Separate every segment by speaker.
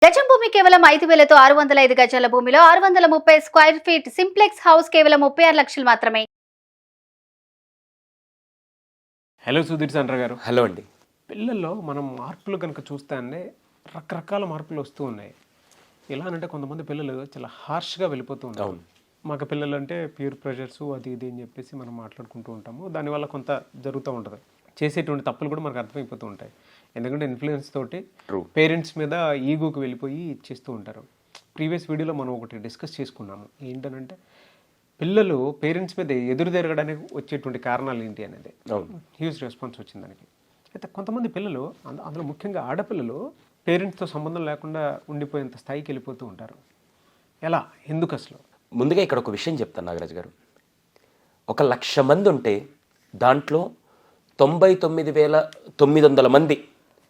Speaker 1: గజం భూమి కేవలం 5,000తో 605 గజాల భూమిలో 630 స్క్వేర్ ఫీట్ సింప్లెక్స్ హౌస్ కేవలం 36 లక్షలు మాత్రమే.
Speaker 2: హలో సుధీర్ చంద్ర గారు.
Speaker 3: హలో అండి.
Speaker 2: పిల్లల్లో మనం మార్పులు కనుక చూస్తే అండి రకరకాల మార్పులు వస్తూ ఉన్నాయి. ఎలా అంటే కొంతమంది పిల్లలు చాలా హార్ష్గా వెళ్ళిపోతూ ఉంటారు. మగ పిల్లలు అంటే ప్యూర్ ప్రెషర్స్ అది ఇది అని చెప్పేసి మనం మాట్లాడుకుంటూ ఉంటాము. దానివల్ల కొంత జరుగుతూ ఉంటుంది. చేసేటువంటి తప్పులు కూడా మనకు అర్థమైపోతూ ఉంటాయి. ఎందుకంటే ఇన్ఫ్లుయెన్స్ తోటి పేరెంట్స్ మీద ఈగోకి వెళ్ళిపోయి ఇచ్చేస్తూ ఉంటారు. ప్రీవియస్ వీడియోలో మనం ఒకటి డిస్కస్ చేసుకున్నాము. ఏంటంటే పిల్లలు పేరెంట్స్ మీద ఎదురు తిరగడానికి వచ్చేటువంటి కారణాలు ఏంటి అనేది హ్యూజ్ రెస్పాన్స్ వచ్చింది దానికి. అయితే కొంతమంది పిల్లలు అందులో ముఖ్యంగా ఆడపిల్లలు పేరెంట్స్తో సంబంధం లేకుండా ఉండిపోయేంత స్థాయికి వెళ్ళిపోతూ ఉంటారు. ఎలా, ఎందుకు అసలు?
Speaker 3: ముందుగా ఇక్కడ ఒక విషయం చెప్తాను నాగరాజు గారు. 1,00,000 మంది ఉంటే దాంట్లో 99,900 మంది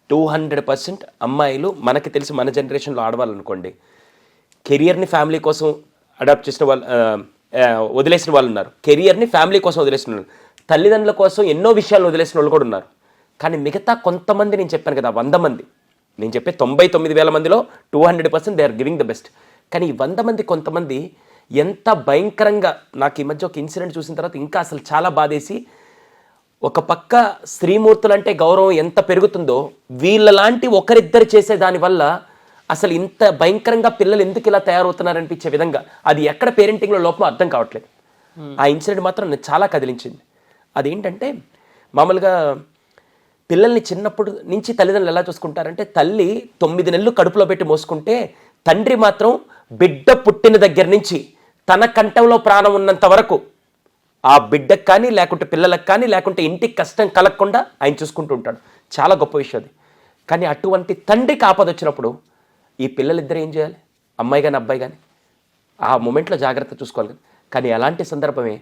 Speaker 3: 200% అమ్మాయిలు. మనకి తెలిసి మన జనరేషన్లో ఆడవాళ్ళు అనుకోండి, కెరియర్ని ఫ్యామిలీ కోసం అడాప్ట్ చేసిన వాళ్ళు, వదిలేసిన వాళ్ళు ఉన్నారు. కెరియర్ని ఫ్యామిలీ కోసం వదిలేసిన వాళ్ళు, తల్లిదండ్రుల కోసం ఎన్నో విషయాలు వదిలేసిన వాళ్ళు కూడా ఉన్నారు. కానీ మిగతా కొంతమంది, నేను చెప్పాను కదా 100 మంది, నేను చెప్పే 99,000 మందిలో 200% they are giving the best. కానీ ఈ 100 మంది కొంతమంది ఎంత భయంకరంగా, నాకు ఈ మధ్య ఒక ఇన్సిడెంట్ చూసిన తర్వాత ఇంకా అసలు చాలా బాధేసి, ఒక పక్క స్త్రీమూర్తులంటే గౌరవం ఎంత పెరుగుతుందో వీళ్ళలాంటి ఒకరిద్దరు చేసే దానివల్ల అసలు ఇంత భయంకరంగా పిల్లలు ఎందుకు ఇలా తయారవుతున్నారనిపించే విధంగా అది ఎక్కడ పేరెంటింగ్లో లోపం అర్థం కావట్లేదు. ఆ ఇన్సిడెంట్ మాత్రం నన్ను చాలా కదిలించింది. అదేంటంటే మామూలుగా పిల్లల్ని చిన్నప్పుడు నుంచి తల్లిదండ్రులు ఎలా చూసుకుంటారంటే, తల్లి 9 నెలలు కడుపులో పెట్టి మోసుకుంటే తండ్రి మాత్రం బిడ్డ పుట్టిన దగ్గర నుంచి తన కంఠంలో ప్రాణం ఉన్నంత వరకు ఆ బిడ్డకు కానీ, లేకుంటే పిల్లలకు కానీ, లేకుంటే ఇంటికి కష్టం కలగకుండా ఆయన చూసుకుంటూ ఉంటాడు. చాలా గొప్ప విషయం అది. కానీ అటువంటి తండ్రికి ఆపద వచ్చినప్పుడు ఈ పిల్లలిద్దరు ఏం చేయాలి? అమ్మాయి కానీ అబ్బాయి కానీ ఆ మూమెంట్లో జాగ్రత్త చూసుకోవాలి. కానీ అలాంటి సందర్భమే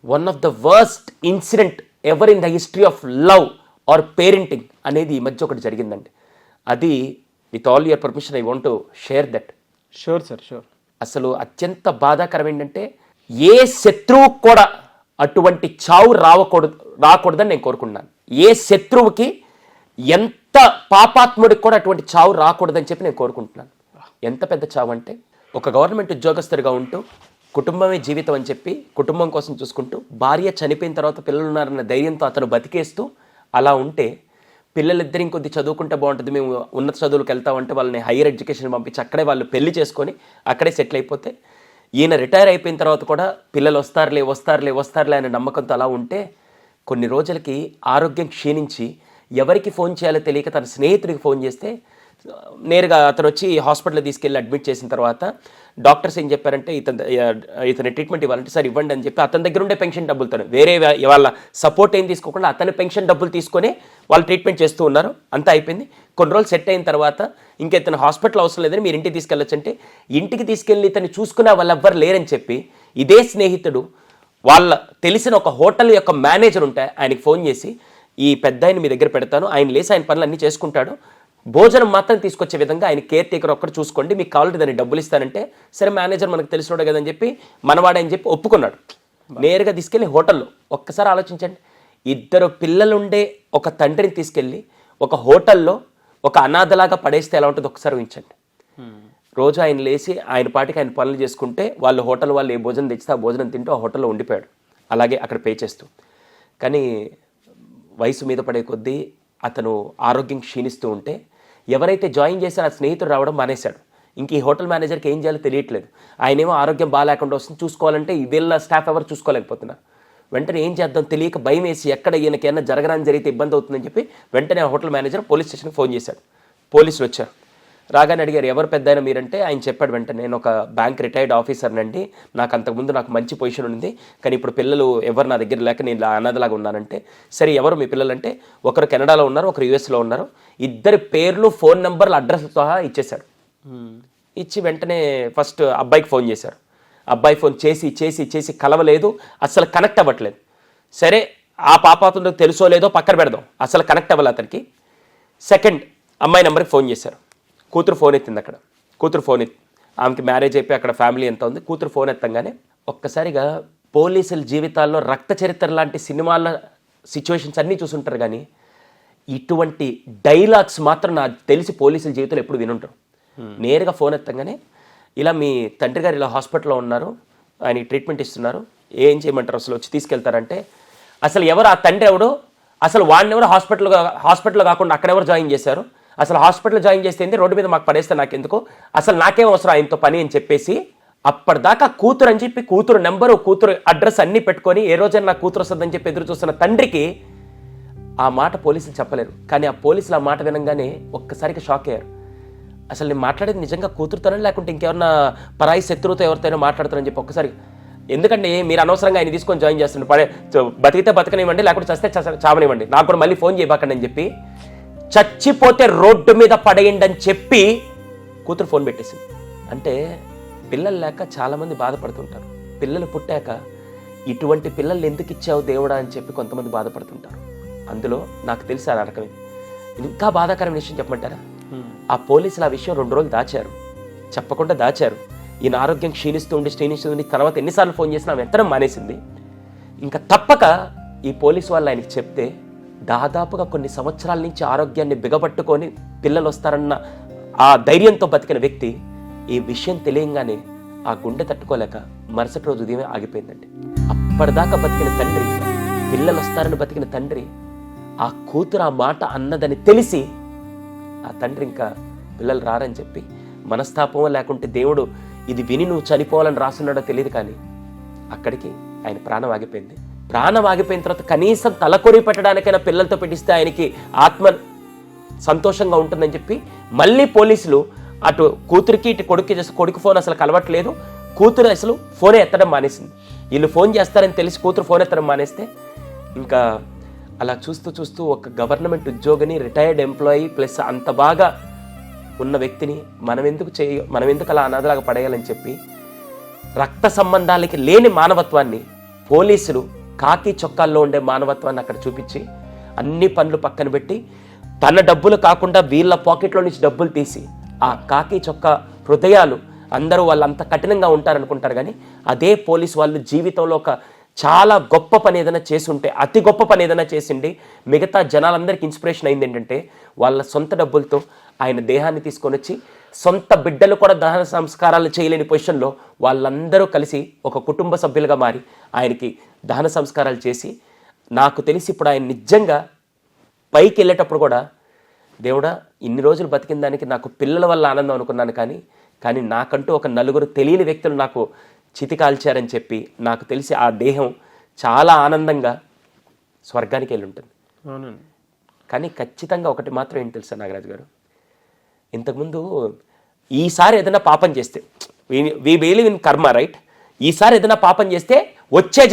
Speaker 3: one of the worst incident ever in the history of love or parenting అనేది ఈ మధ్య ఒకటి జరిగిందండి. అది with all your permission I want to share that.
Speaker 2: Sure sir, sure.
Speaker 3: అసలు అత్యంత బాధాకరం ఏంటంటే, ఏ శత్రువు కూడా అటువంటి చావు రాకూడదని నేను కోరుకుంటున్నాను. ఏ శత్రువుకి, ఎంత పాపాత్ముడికి కూడా అటువంటి చావు రాకూడదని చెప్పి నేను కోరుకుంటున్నాను. ఎంత పెద్ద చావు అంటే, ఒక గవర్నమెంట్ ఉద్యోగస్తుడిగా ఉంటూ కుటుంబమే జీవితం అని చెప్పి కుటుంబం కోసం చూసుకుంటూ, భార్య చనిపోయిన తర్వాత పిల్లలు ఉన్నారన్న ధైర్యంతో అతను బతికేస్తూ అలా ఉంటే, పిల్లలిద్దరు ఇంకొద్ది చదువుకుంటే బాగుంటుంది, మేము ఉన్నత చదువులకు వెళ్తామంటే వాళ్ళని హైయర్ ఎడ్యుకేషన్ పంపించి అక్కడే వాళ్ళు పెళ్లి చేసుకొని అక్కడే సెటిల్ అయిపోతే, ఈయన రిటైర్ అయిపోయిన తర్వాత కూడా పిల్లలు వస్తారులే అనే నమ్మకంతో అలా ఉంటే, కొన్ని రోజులకి ఆరోగ్యం క్షీణించి ఎవరికి ఫోన్ చేయాలో తెలియక తన స్నేహితుడికి ఫోన్ చేస్తే, నేరుగా అతను వచ్చి హాస్పిటల్లో తీసుకెళ్ళి అడ్మిట్ చేసిన తర్వాత డాక్టర్స్ ఏం చెప్పారంటే, ఇతని ట్రీట్మెంట్ ఇవ్వాలంటే సార్ ఇవ్వండి అని చెప్పి అతని దగ్గర ఉండే పెన్షన్ డబ్బులతో, వేరే వాళ్ళ సపోర్ట్ ఏం తీసుకోకుండా అతని పెన్షన్ డబ్బులు తీసుకొని వాళ్ళు ట్రీట్మెంట్ చేస్తూ ఉన్నారు. అంతా అయిపోయింది. కొన్ని రోజులు సెట్ అయిన తర్వాత ఇంకా ఇతను హాస్పిటల్ అవసరం లేదని మీరు ఇంటికి తీసుకెళ్ళొచ్చు అంటే, ఇంటికి తీసుకెళ్ళి ఇతను చూసుకునే వాళ్ళు ఎవ్వరు లేరని చెప్పి ఇదే స్నేహితుడు వాళ్ళ తెలిసిన ఒక హోటల్ యొక్క మేనేజర్ ఉంటే ఆయనకి ఫోన్ చేసి, ఈ పెద్ద ఆయన మీ దగ్గర పెడతాను, ఆయన లేసి ఆయన పనులు అన్నీ చేసుకుంటాడు, భోజనం మాత్రం తీసుకొచ్చే విధంగా ఆయన కేర్ టేకర్ ఒక్కరు చూసుకోండి, మీకు కావాలంటే దాన్ని డబ్బులు ఇస్తానంటే, సరే మేనేజర్ మనకు తెలిసినోడే కదని చెప్పి మనవాడని చెప్పి ఒప్పుకున్నాడు. నేరుగా తీసుకెళ్ళి హోటల్లో, ఒక్కసారి ఆలోచించండి, 2 పిల్లలుండే ఒక తండ్రిని తీసుకెళ్ళి ఒక హోటల్లో ఒక అనాథలాగా పడేస్తే ఎలా ఉంటుందో ఒకసారి ఊహించండి. రోజు ఆయన లేచి ఆయన పాటికి ఆయన పనులు చేసుకుంటే, వాళ్ళు హోటల్ వాళ్ళు ఏ భోజనం తెచ్చితే ఆ భోజనం తింటూ ఆ హోటల్లో ఉండిపోయాడు, అలాగే అక్కడ పే చేస్తూ. కానీ వయసు మీద పడే కొద్దీ అతను ఆరోగ్యం క్షీణిస్తూ ఉంటే, ఎవరైతే జాయిన్ చేశారో ఆ స్నేహితుడు రావడం మానేశాడు. ఇంక ఈ హోటల్ మేనేజర్కి ఏం చేయాలో తెలియట్లేదు. ఆయనేమో ఆరోగ్యం బాగాలేకుండా వస్తుంది, చూసుకోవాలంటే వీళ్ళ స్టాఫ్ ఎవరు చూసుకోలేకపోతున్నారు. వెంటనే ఏం చేద్దాం తెలియక భయం వేసి, ఎక్కడ ఈయనకి ఏమైనా జరగడానికి జరిగితే ఇబ్బంది అవుతుందని చెప్పి వెంటనే ఆ హోటల్ మేనేజర్ పోలీస్ స్టేషన్కి ఫోన్ చేశాడు. పోలీసులు వచ్చారు. రాగానే అడిగారు, ఎవరు పెద్ద అయినా మీరంటే ఆయన చెప్పాడు వెంటనే, నేను ఒక బ్యాంక్ రిటైర్డ్ ఆఫీసర్నండి, నాకు అంతకుముందు నాకు మంచి పొజిషన్ ఉంది, కానీ ఇప్పుడు పిల్లలు ఎవరు నా దగ్గర లేక నేను అనాథలాగా ఉన్నానంటే, సరే ఎవరు మీ పిల్లలు అంటే, ఒకరు కెనడాలో ఉన్నారు, ఒకరు యూఎస్లో ఉన్నారు, 2 పేర్లు ఫోన్ నెంబర్లు అడ్రస్ సహా ఇచ్చేశాడు. ఇచ్చి వెంటనే ఫస్ట్ అబ్బాయికి ఫోన్ చేశారు. అబ్బాయి ఫోన్ చేసి కలవలేదు, అసలు కనెక్ట్ అవ్వట్లేదు. సరే ఆ పాపాతుందో తెలుసో లేదో పక్కన పెడదాం, అసలు కనెక్ట్ అవ్వాలి అతనికి. సెకండ్ అమ్మాయి నెంబర్కి ఫోన్ చేశారు. కూతురు ఫోన్ ఎత్తింది. అక్కడ కూతురు ఫోన్ ఎత్తి, ఆమెకి మ్యారేజ్ అయిపోయి అక్కడ ఫ్యామిలీ ఎంత ఉంది, కూతురు ఫోన్ ఎత్తంగానే ఒక్కసారిగా పోలీసుల జీవితాల్లో రక్త చరిత్ర లాంటి సినిమాల సిచ్యువేషన్స్ అన్నీ చూసుంటారు, కానీ ఇటువంటి డైలాగ్స్ మాత్రం నాకు తెలిసి పోలీసుల జీవితంలో ఎప్పుడు వినుంటారు. నేరుగా ఫోన్ ఎత్తగానే ఇలా మీ తండ్రి గారు ఇలా హాస్పిటల్లో ఉన్నారు, ఆయనకి ట్రీట్మెంట్ ఇస్తున్నారు, ఏం చేయమంటారు అసలు వచ్చి తీసుకెళ్తారంటే అసలు ఎవరు ఆ తండ్రి ఎవడు, అసలు వాడిని ఎవరు హాస్పిటల్లో కాకుండా అక్కడెవరు జాయిన్ చేశారు, అసలు హాస్పిటల్ జాయిన్ చేస్తే ఏంటి, రోడ్డు మీద మాకు పడేస్తే నాకెందుకు, అసలు నాకేం అవసరం ఆయనతో పని అని చెప్పేసి అప్పటిదాకా కూతురు అని చెప్పి కూతురు నెంబరు కూతురు అడ్రస్ అన్నీ పెట్టుకొని ఏ రోజైనా నా కూతురు వస్తుందని చెప్పి ఎదురు చూస్తున్న తండ్రికి ఆ మాట పోలీసులు చెప్పలేరు. కానీ ఆ పోలీసులు ఆ మాట వినంగానే ఒక్కసారిగా షాక్ అయ్యారు. అసలు నేను మాట్లాడేది నిజంగా కూతురుతోనే లేకుంటే ఇంకెవరన్నా పరాయి శత్రువుతో ఎవరితోనో మాట్లాడుతారని చెప్పి ఒక్కసారి, ఎందుకంటే మీరు అనవసరంగా ఆయన తీసుకొని జాయిన్ చేస్తుండే, బతికితే బతకనివ్వండి లేకపోతే చస్తే చావనివ్వండి, నాకు కూడా మళ్ళీ ఫోన్ చేయబాకండి అని చెప్పి, చచ్చిపోతే రోడ్డు మీద పడేయండి అని చెప్పి కూతురు ఫోన్ పెట్టేసింది. అంటే పిల్లలు లేక చాలామంది బాధపడుతుంటారు. పిల్లలు పుట్టాక ఇటువంటి పిల్లల్ని ఎందుకు ఇచ్చావు దేవుడా అని చెప్పి కొంతమంది బాధపడుతుంటారు. అందులో నాకు తెలిసి ఆ రకమే. ఇంకా బాధాకరమైన విషయం చెప్పమంటారా, ఆ పోలీసులు ఆ విషయం 2 రోజులు దాచారు, చెప్పకుండా దాచారు. ఈయన ఆరోగ్యం క్షీణిస్తుంది తర్వాత ఎన్నిసార్లు ఫోన్ చేసినా ఆమె ఎత్తడం మానేసింది. ఇంకా తప్పక ఈ పోలీసు వాళ్ళు ఆయనకి చెప్తే దాదాపుగా కొన్ని సంవత్సరాల నుంచి ఆరోగ్యాన్ని బిగబట్టుకొని పిల్లలు వస్తారన్న ఆ ధైర్యంతో బతికిన వ్యక్తి ఈ విషయం తెలియంగానే ఆ గుండె తట్టుకోలేక మరుసటి రోజు ఉదయమే ఆగిపోయిందండి. అప్పటిదాకా బతికిన తండ్రి, పిల్లలు వస్తారని బతికిన తండ్రి, ఆ కూతురు ఆ మాట అన్నదని తెలిసి ఆ తండ్రి ఇంకా పిల్లలు రారని చెప్పి మనస్తాపం లేకుంటే దేవుడు ఇది విని నువ్వు చనిపోవాలని రాస్తున్నాడో తెలియదు, కానీ అక్కడికి ఆయన ప్రాణం ఆగిపోయింది. ప్రాణం ఆగిపోయిన తర్వాత కనీసం తలకొరి పెట్టడానికైనా పిల్లలతో పెట్టిస్తే ఆయనకి ఆత్మ సంతోషంగా ఉంటుందని చెప్పి మళ్ళీ పోలీసులు అటు కూతురికి ఇటు కొడుకు ఫోన్ అసలు కలవట్లేదు, కూతురు అసలు ఫోనే ఎత్తడం మానేసింది. వీళ్ళు ఫోన్ చేస్తారని తెలిసి కూతురు ఫోన్ ఎత్తడం మానేస్తే ఇంకా అలా చూస్తూ ఒక గవర్నమెంట్ ఉద్యోగిని, రిటైర్డ్ ఎంప్లాయీ ప్లస్ అంత బాగా ఉన్న వ్యక్తిని మనం ఎందుకు అలా అనాథలాగా పడేయాలని చెప్పి రక్త సంబంధాలకి లేని మానవత్వాన్ని పోలీసులు కాకి చొక్కాల్లో ఉండే మానవత్వాన్ని అక్కడ చూపించి అన్ని పనులు పక్కన పెట్టి తన డబ్బులు కాకుండా వీళ్ళ పాకెట్లో నుంచి డబ్బులు తీసి ఆ కాకి చొక్కా హృదయాలు అందరూ వాళ్ళు అంత కఠినంగా ఉంటారనుకుంటారు, కానీ అదే పోలీసు వాళ్ళు జీవితంలో ఒక చాలా గొప్ప పని ఏదైనా చేసుంటే, అతి గొప్ప పని ఏదైనా చేసిండి మిగతా జనాలందరికీ ఇన్స్పిరేషన్ అయింది ఏంటంటే వాళ్ళ సొంత డబ్బులతో ఆయన దేహాన్ని తీసుకొని వచ్చి సొంత బిడ్డలు కూడా దహన సంస్కారాలు చేయలేని పొజిషన్లో వాళ్ళందరూ కలిసి ఒక కుటుంబ సభ్యులుగా మారి ఆయనకి దహన సంస్కారాలు చేసి, నాకు తెలిసి ఇప్పుడు ఆయన నిజంగా పైకి వెళ్ళేటప్పుడు కూడా దేవుడా ఇన్ని రోజులు బతికిన దానికి నాకు పిల్లల వల్ల ఆనందం అనుకున్నాను, కానీ నాకంటూ ఒక నలుగురు తెలియని వ్యక్తులు నాకు చితి కాల్చారని చెప్పి నాకు తెలిసి ఆ దేహం చాలా ఆనందంగా స్వర్గానికి వెళ్ళి ఉంటుంది.
Speaker 2: అవునండి.
Speaker 3: కానీ ఖచ్చితంగా ఒకటి మాత్రం ఏంటి తెలుసా నాగరాజు గారు, ఇంతకుముందు ఈసారి ఏదైనా పాపం చేస్తే we believe in karma right, ఈసారి ఏదైనా పాపం చేస్తే వచ్చే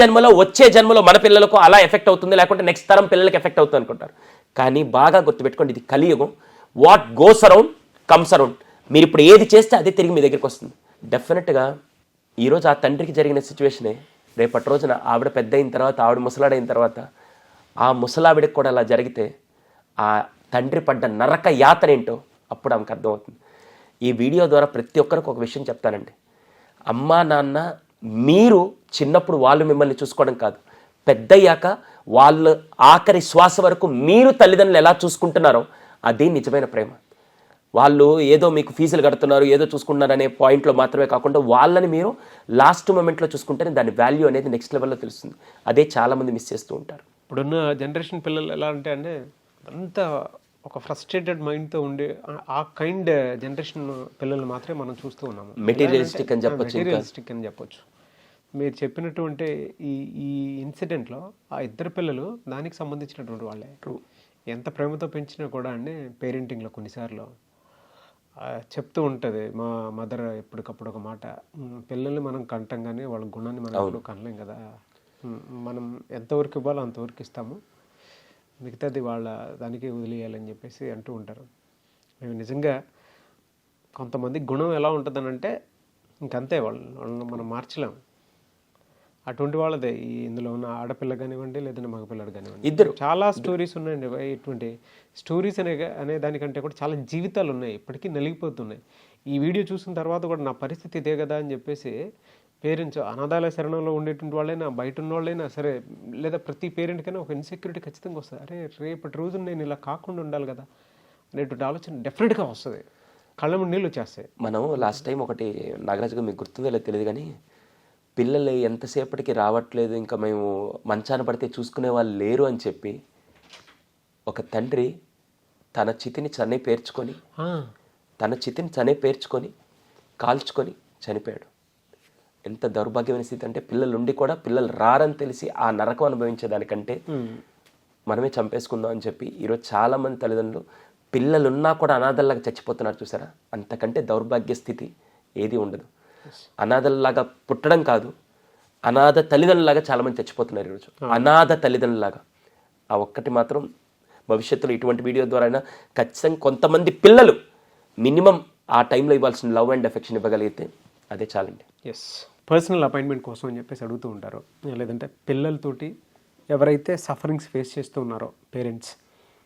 Speaker 3: జన్మలో మన పిల్లలకు అలా ఎఫెక్ట్ అవుతుంది, లేకుంటే నెక్స్ట్ తరం పిల్లలకి ఎఫెక్ట్ అవుతుంది అనుకుంటారు. కానీ బాగా గుర్తుపెట్టుకోండి, ఇది కలియుగం. What goes around comes around. మీరు ఇప్పుడు ఏది చేస్తే అదే తిరిగి మీ దగ్గరికి వస్తుంది. డెఫినెట్గా ఈరోజు ఆ తండ్రికి జరిగిన సిచ్యువేషనే రేపటి రోజున ఆవిడ పెద్ద అయిన తర్వాత, ఆవిడ ముసలాడైన తర్వాత ఆ ముసలావిడకి కూడా అలా జరిగితే ఆ తండ్రి పడ్డ నరక యాతన ఏంటో అప్పుడు ఆమెకు అర్థమవుతుంది. ఈ వీడియో ద్వారా ప్రతి ఒక్కరికి ఒక విషయం చెప్తానండి, అమ్మా నాన్న మీరు చిన్నప్పుడు వాళ్ళు మిమ్మల్ని చూసుకోవడం కాదు, పెద్దయ్యాక వాళ్ళు ఆఖరి శ్వాస వరకు మీరు తల్లిదండ్రులు ఎలా చూసుకుంటున్నారో అది నిజమైన ప్రేమ. వాళ్ళు ఏదో మీకు ఫీజులు కడుతున్నారు, ఏదో చూసుకుంటున్నారు అనే పాయింట్లో మాత్రమే కాకుండా వాళ్ళని మీరు లాస్ట్ మూమెంట్లో చూసుకుంటేనే దాని వాల్యూ అనేది నెక్స్ట్ లెవెల్లో తెలుస్తుంది. అదే చాలామంది మిస్ చేస్తూ ఉంటారు.
Speaker 2: ఇప్పుడున్న జనరేషన్ పిల్లలు ఎలా అంటే అంతా ఒక ఫ్రస్ట్రేటెడ్ మైండ్తో ఉండే ఆ కైండ్ జనరేషన్ పిల్లలు మాత్రమే మనం చూస్తూ ఉన్నాము.
Speaker 3: మెటీరియలిస్టిక్ అని
Speaker 2: చెప్పొచ్చు. మీరు చెప్పినటువంటి ఈ ఇన్సిడెంట్లో ఆ ఇద్దరు పిల్లలు దానికి సంబంధించినటువంటి వాళ్ళే. ఎంత ప్రేమతో పెంచినా కూడా పేరెంటింగ్లో కొన్నిసార్లు చెప్తూ ఉంటుంది మా మదర్ ఎప్పటికప్పుడు ఒక మాట, పిల్లల్ని మనం కంటాం కానీ వాళ్ళ గుణాన్ని మనం ఎప్పుడు కనలేం కదా, మనం ఎంతవరకు ఇవ్వాలో అంతవరకు ఇస్తాము, మిగతాది వాళ్ళ దానికి వదిలేయాలని చెప్పేసి అంటూ ఉంటారు. మేము నిజంగా కొంతమంది గుణం ఎలా ఉంటుందనంటే ఇంకంతే, వాళ్ళని మనం మార్చలేము. అటువంటి వాళ్ళదే ఇందులో ఉన్న ఆడపిల్ల కానివ్వండి లేదంటే మగపిల్లడు కానివ్వండి,
Speaker 3: ఇద్దరు
Speaker 2: చాలా స్టోరీస్ ఉన్నాయండి. ఇటువంటి స్టోరీస్ అనే దానికంటే కూడా చాలా జీవితాలు ఉన్నాయి, ఇప్పటికీ నలిగిపోతున్నాయి. ఈ వీడియో చూసిన తర్వాత కూడా నా పరిస్థితి ఇదే కదా అని చెప్పేసి పేరెంట్స్, అనాథాలయ శరణంలో ఉండేటువంటి వాళ్ళైనా బయట ఉన్న వాళ్ళైనా సరే, లేదా ప్రతి పేరెంట్కైనా ఒక ఇన్సెక్యూరిటీ ఖచ్చితంగా వస్తుంది. అరే రేపటి రోజు నేను ఇలా కాకుండా ఉండాలి కదా అనేటువంటి ఆలోచన డెఫినెట్గా వస్తుంది. కళ్ళ ముందు నీళ్ళు వచ్చేస్తాయి.
Speaker 3: మనం లాస్ట్ టైం ఒకటి నాగరాజు గారు మీకు గుర్తుందో లేదో తెలియదు కానీ పిల్లలు ఎంతసేపటికి రావట్లేదు, ఇంకా మేము మంచాన పడితే చూసుకునే వాళ్ళు లేరు అని చెప్పి ఒక తండ్రి తన చితిని పేర్చుకొని కాల్చుకొని చనిపోయాడు. ఎంత దౌర్భాగ్యమైన స్థితి అంటే పిల్లలు ఉండి కూడా పిల్లలు రారని తెలిసి ఆ నరకం అనుభవించేదానికంటే మనమే చంపేసుకుందాం అని చెప్పి ఈరోజు చాలామంది తల్లిదండ్రులు పిల్లలున్నా కూడా అనాథల్లాగా చచ్చిపోతున్నారు. చూసారా? అంతకంటే దౌర్భాగ్య స్థితి ఏది ఉండదు. అనాథల్లాగా పుట్టడం కాదు, అనాథ తల్లిదండ్రులాగా చాలామంది చచ్చిపోతున్నారు ఈరోజు. అనాథ తల్లిదండ్రులాగా. ఆ ఒక్కటి మాత్రం భవిష్యత్తులో ఇటువంటి వీడియో ద్వారా అయినా ఖచ్చితంగా కొంతమంది పిల్లలు మినిమం ఆ టైంలో ఇవ్వాల్సిన లవ్ అండ్ ఎఫెక్షన్ ఇవ్వగలిగితే అదే చాలండి.
Speaker 2: ఎస్, పర్సనల్ అపాయింట్మెంట్ కోసం అని చెప్పేసి అడుగుతూ ఉంటారు. లేదంటే పిల్లలతోటి ఎవరైతే సఫరింగ్స్ ఫేస్ చేస్తూ ఉన్నారో పేరెంట్స్,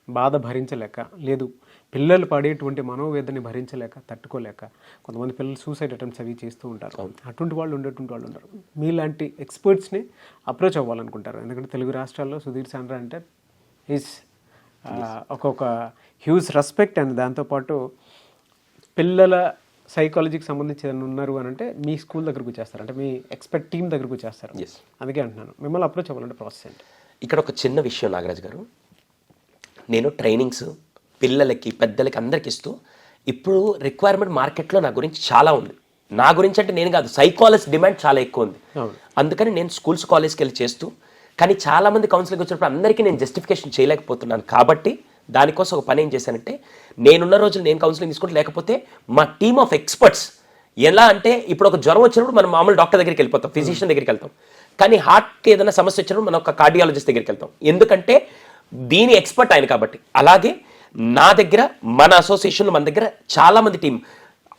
Speaker 2: బాధ భరించలేక, లేదు పిల్లలు పడేటువంటి మనోవేదనని భరించలేక, తట్టుకోలేక కొంతమంది పిల్లలు సూసైడ్ అటెంప్ట్స్ అవి చేస్తూ ఉంటారు. అటువంటి వాళ్ళు ఉన్నారు. మీలాంటి ఎక్స్పర్ట్స్ని అప్రోచ్ అవ్వాలనుకుంటారు. ఎందుకంటే తెలుగు రాష్ట్రాల్లో సుధీర్ సాండ్రా అంటే ఈజ్ ఒక్కొక్క హ్యూజ్ రెస్పెక్ట్. అండ్ దాంతోపాటు పిల్లల సైకాలజీకి సంబంధించి ఏదైనా ఉన్నారు అని అంటే మీ స్కూల్ దగ్గరకు వచ్చేస్తారు, అంటే మీ ఎక్స్పర్ట్ టీం దగ్గరకు వచ్చేస్తారు. అందుకే అంటున్నాను, మిమ్మల్ని అప్రోచ్ అవ్వాలంటే ప్రాసెస్ ఏంటి?
Speaker 3: ఇక్కడ ఒక చిన్న విషయం నాగరాజ్ గారు, నేను ట్రైనింగ్స్ పిల్లలకి పెద్దలకి అందరికి ఇస్తూ ఇప్పుడు రిక్వైర్మెంట్ మార్కెట్లో నా గురించి చాలా ఉంది. నా గురించి అంటే నేను కాదు, సైకాలజీ డిమాండ్ చాలా ఎక్కువ ఉంది. అందుకని నేను స్కూల్స్ కాలేజ్కి వెళ్ళి చేస్తూ, కానీ చాలామంది కౌన్సిలింగ్ వచ్చినప్పుడు అందరికీ నేను జస్టిఫికేషన్ చేయలేకపోతున్నాను. కాబట్టి దానికోసం ఒక పని ఏం చేశానంటే, నేనున్న రోజులు నేను కౌన్సిలింగ్ తీసుకుంటే, లేకపోతే మా టీమ్ ఆఫ్ ఎక్స్పర్ట్స్ ఎలా అంటే ఇప్పుడు ఒక జ్వరం వచ్చినప్పుడు మనం మామూలు డాక్టర్ దగ్గరికి వెళ్ళిపోతాం, ఫిజిషియన్ దగ్గరికి వెళ్తాం. కానీ హార్ట్కి ఏదైనా సమస్య వచ్చినప్పుడు మనం ఒక కార్డియాలజిస్ట్ దగ్గరికి వెళ్తాం, ఎందుకంటే దీని ఎక్స్పర్ట్ ఆయన కాబట్టి. అలాగే నా దగ్గర మన అసోసియేషన్లో మన దగ్గర చాలామంది టీం,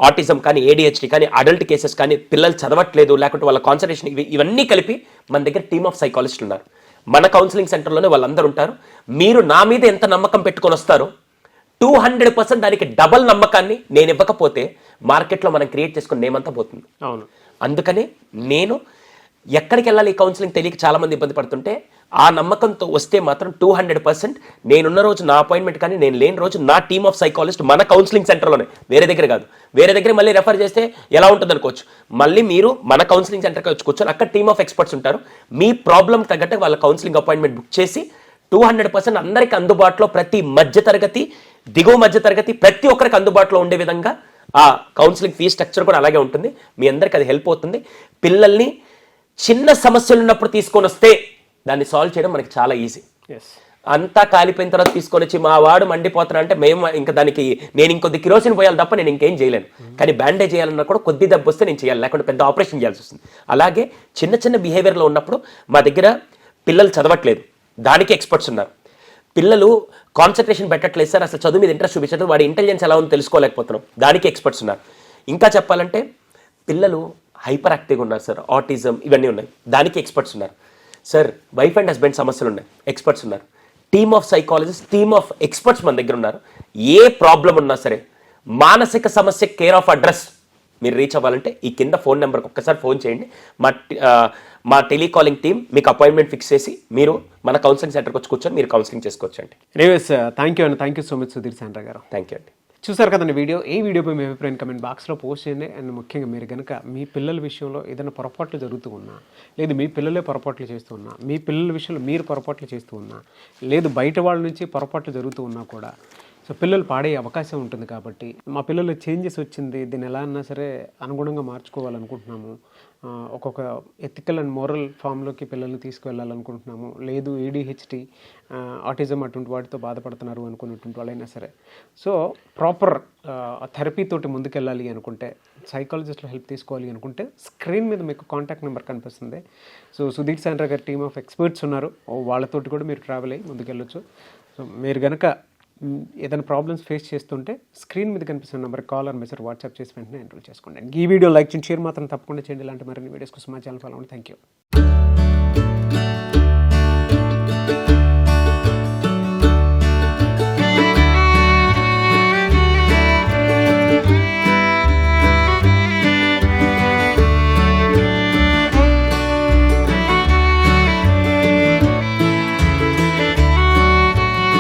Speaker 3: ఆటిజం కానీ, ADHD కానీ, అడల్ట్ కేసెస్ కానీ, పిల్లలు చదవట్లేదు లేకుంటే వాళ్ళ కాన్సన్ట్రేషన్, ఇవన్నీ కలిపి మన దగ్గర టీమ్ ఆఫ్ సైకాలజిస్టులు ఉన్నారు. మన కౌన్సిలింగ్ సెంటర్లోనే వాళ్ళందరూ ఉంటారు. మీరు నా మీద ఎంత నమ్మకం పెట్టుకొని వస్తారో 200% దానికి డబల్ నమ్మకాన్ని నేను ఇవ్వకపోతే మార్కెట్లో మనం క్రియేట్ చేసుకుని నేమంతా పోతుంది.
Speaker 2: అవును,
Speaker 3: అందుకనే నేను ఎక్కడికి వెళ్ళాలి ఈ కౌన్సిలింగ్ తెలియక చాలామంది ఇబ్బంది పడుతుంటే, ఆ నమ్మకంతో వస్తే మాత్రం 200% నేనున్న రోజు నా అపాయింట్మెంట్ కానీ, నేను లేని రోజు నా టీమ్ ఆఫ్ సైకాలజిస్ట్ మన కౌన్సిలింగ్ సెంటర్లోనే, వేరే దగ్గర కాదు. వేరే దగ్గర మళ్ళీ రెఫర్ చేస్తే ఎలా ఉంటుంది అనుకోవచ్చు. మళ్ళీ మీరు మన కౌన్సిలింగ్ సెంటర్కి వచ్చి కూర్చొని అక్కడ టీమ్ ఆఫ్ ఎక్స్పర్ట్స్ ఉంటారు. మీ ప్రాబ్లం తగ్గట్టు వాళ్ళ కౌన్సిలింగ్ అపాయింట్మెంట్ బుక్ చేసి 200% అందరికీ అందుబాటులో, ప్రతి మధ్యతరగతి, దిగువ మధ్యతరగతి ప్రతి ఒక్కరికి అందుబాటులో ఉండే విధంగా ఆ కౌన్సిలింగ్ ఫీ స్ట్రక్చర్ కూడా అలాగే ఉంటుంది. మీ అందరికీ అది హెల్ప్ అవుతుంది. పిల్లల్ని చిన్న సమస్యలు ఉన్నప్పుడు తీసుకొని వస్తే దాన్ని సాల్వ్ చేయడం మనకి చాలా ఈజీ. అంతా కాలిపోయిన తర్వాత తీసుకొని వచ్చి మా వాడు మండిపోతున్నా అంటే మేము ఇంకా దానికి నేను ఇంకొద్ది కిరోసిన్ పోయాలి తప్ప నేను ఇంకేం చేయలేను. కానీ బ్యాండేజ్ చేయాలన్నా కూడా కొద్ది దెబ్బ వస్తే నేను చేయాలి, లేకుంటే పెద్ద ఆపరేషన్ చేయాల్సి వస్తుంది. అలాగే చిన్న చిన్న బిహేవియర్లో ఉన్నప్పుడు మా దగ్గర పిల్లలు చదవట్లేదు, దానికి ఎక్స్పర్ట్స్ ఉన్నారు. పిల్లలు కాన్సన్ట్రేషన్ పెట్టట్లేదు సార్, అసలు చదువు మీద ఇంట్రెస్ట్ చూపించడం, వాడి ఇంటెలిజెన్స్ ఎలా ఉందో తెలుసుకోలేకపోతున్నాం, దానికి ఎక్స్పర్ట్స్ ఉన్నారు. ఇంకా చెప్పాలంటే పిల్లలు హైపర్ యాక్టివ్గా ఉన్నారు సార్, ఆటిజం ఇవన్నీ ఉన్నాయి, దానికి ఎక్స్పర్ట్స్ ఉన్నారు. సార్ వైఫ్ అండ్ హస్బెండ్ సమస్యలు ఉన్నాయి, ఎక్స్పర్ట్స్ ఉన్నారు. Team of psychologist, team of experts మన దగ్గర ఉన్నారు. ఏ ప్రాబ్లం ఉన్నా సరే, మానసిక సమస్య కేర్ ఆఫ్ అడ్రస్ మీరు రీచ్ అవ్వాలంటే ఈ కింద ఫోన్ నెంబర్కి ఒక్కసారి ఫోన్ చేయండి. మా టెలికాలింగ్ టీం మీకు అపాయింట్మెంట్ ఫిక్స్ చేసి మీరు మన కౌన్సిలింగ్ సెంటర్కి వచ్చి కూర్చొని మీరు కౌన్సిలింగ్ చేసుకోవచ్చు అండి.
Speaker 2: ఎనీవేస్, థ్యాంక్ యూ అండి, thank you so much Sudheer Sandra గారు.
Speaker 3: థ్యాంక్ యూ అండి.
Speaker 2: చూసారు కదండి వీడియో. ఈ వీడియోపై మీ అభిప్రాయం కమెంట్ బాక్స్లో పోస్ట్ చేయండి. అండ్ ముఖ్యంగా మీరు కనుక మీ పిల్లల విషయంలో ఏదైనా పొరపాట్లు జరుగుతూ ఉన్నా, లేదు మీ పిల్లలే పొరపాట్లు చేస్తూ ఉన్నా, మీ పిల్లల విషయంలో మీరు పొరపాట్లు చేస్తూ ఉన్నా, లేదు బయట వాళ్ళ నుంచి పొరపాట్లు జరుగుతూ ఉన్నా కూడా, సో పిల్లలు పాడే అవకాశం ఉంటుంది. కాబట్టి మా పిల్లలు చేంజెస్ వచ్చింది, దీన్ని ఎలా అన్నా సరే అనుగుణంగా మార్చుకోవాలనుకుంటున్నాము, ఒక్కొక్క ఎథికల్ అండ్ మోరల్ ఫామ్లోకి పిల్లల్ని తీసుకువెళ్ళాలనుకుంటున్నాము, లేదు ADHD, ఆటిజం అటువంటి వాటితో బాధపడుతున్నారు అనుకున్నటువంటి వాళ్ళైనా సరే, సో ప్రాపర్ థెరపీతోటి ముందుకెళ్ళాలి అనుకుంటే, సైకాలజిస్ట్లో హెల్ప్ తీసుకోవాలి అనుకుంటే స్క్రీన్ మీద మీకు కాంటాక్ట్ నెంబర్ కనిపిస్తుంది. సో సుధీర్ సాండ్రా గారి టీమ్ ఆఫ్ ఎక్స్పర్ట్స్ ఉన్నారు, వాళ్ళతోటి కూడా మీరు ట్రావెల్ అయ్యి ముందుకెళ్ళొచ్చు. సో మీరు కనుక ఏదైనా ప్రాబ్లమ్స్ ఫేస్ చేస్తుంటే స్క్రీన్ మీద కనిపిస్తున్న number call or message WhatsApp చేసి వెంటనే ఎన్రోల్ చేసుకోండి. ఈ వీడియో లైక్ చేయండి, షేర్ మాత్రం తప్పకుండా చేయండి. ఇలాంటి మరిన్ని వీడియోస్ కోసం మా ఛానల్ ఫాలో అవ్వండి. Thank you.